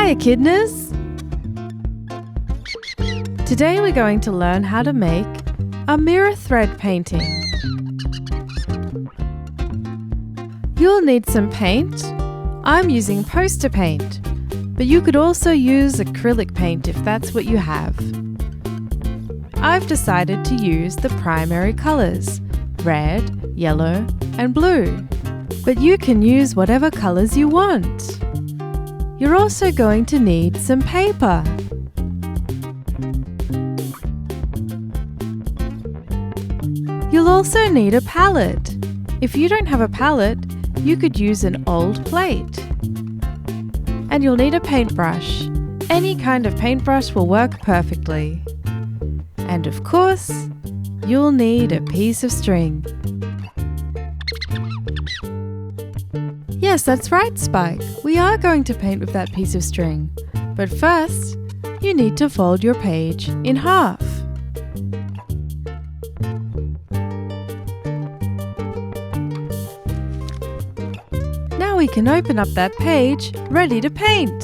Hi, Ekidnas! Today we're going to learn how to make a mirror thread painting. You'll need some paint. I'm using poster paint, but you could also use acrylic paint if that's what you have. I've decided to use the primary colors, red, yellow, and blue, but you can use whatever colors you want. You're also going to need some paper. You'll also need a palette. If you don't have a palette, you could use an old plate. And you'll need a paintbrush. Any kind of paintbrush will work perfectly. And of course, you'll need a piece of string. Yes, that's right, Spike. We are going to paint with that piece of string. But first, you need to fold your page in half. Now we can open up that page, ready to paint.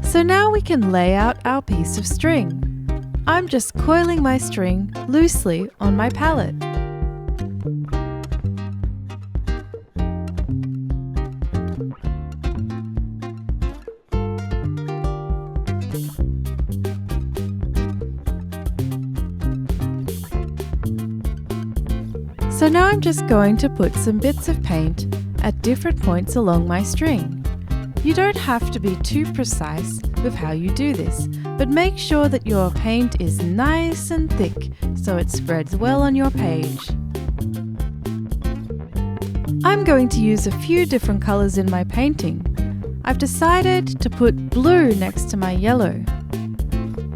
So now we can lay out our piece of string. I'm just coiling my string loosely on my palette. So now I'm just going to put some bits of paint at different points along my string. You don't have to be too precise with how you do this, but make sure that your paint is nice and thick so it spreads well on your page. I'm going to use a few different colors in my painting. I've decided to put blue next to my yellow.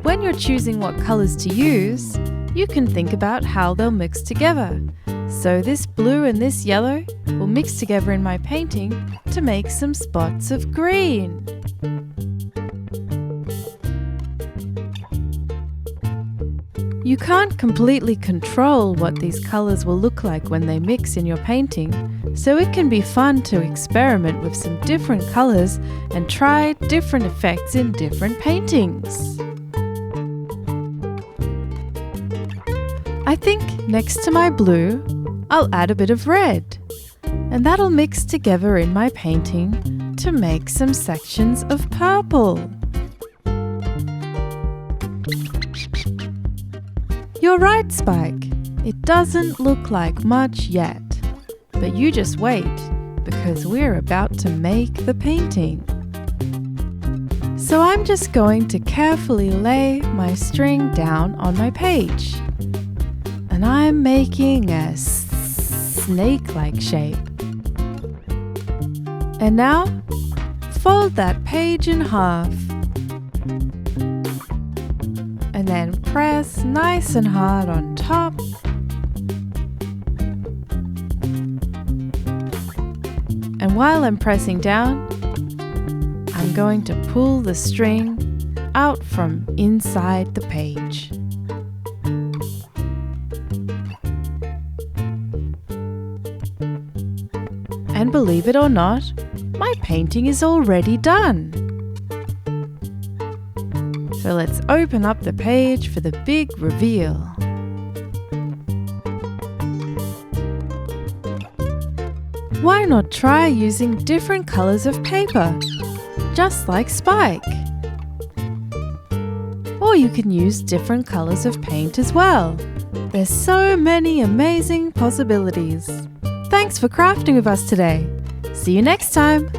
When you're choosing what colors to use, you can think about how they'll mix together. So this blue and this yellow will mix together in my painting to make some spots of green. You can't completely control what these colors will look like when they mix in your painting, so it can be fun to experiment with some different colors and try different effects in different paintings. I think next to my blue, I'll add a bit of red, and that'll mix together in my painting to make some sections of purple. You're right, Spike. It doesn't look like much yet, but you just wait, because we're about to make the painting. So I'm just going to carefully lay my string down on my page. And I'm making a snake-like shape. And now, fold that page in half. And then press nice and hard on top. And while I'm pressing down, I'm going to pull the string out from inside the page. And believe it or not, my painting is already done. So let's open up the page for the big reveal. Why not try using different colors of paper, just like Spike? Or you can use different colors of paint as well. There's so many amazing possibilities. Thanks for crafting with us today. See you next time!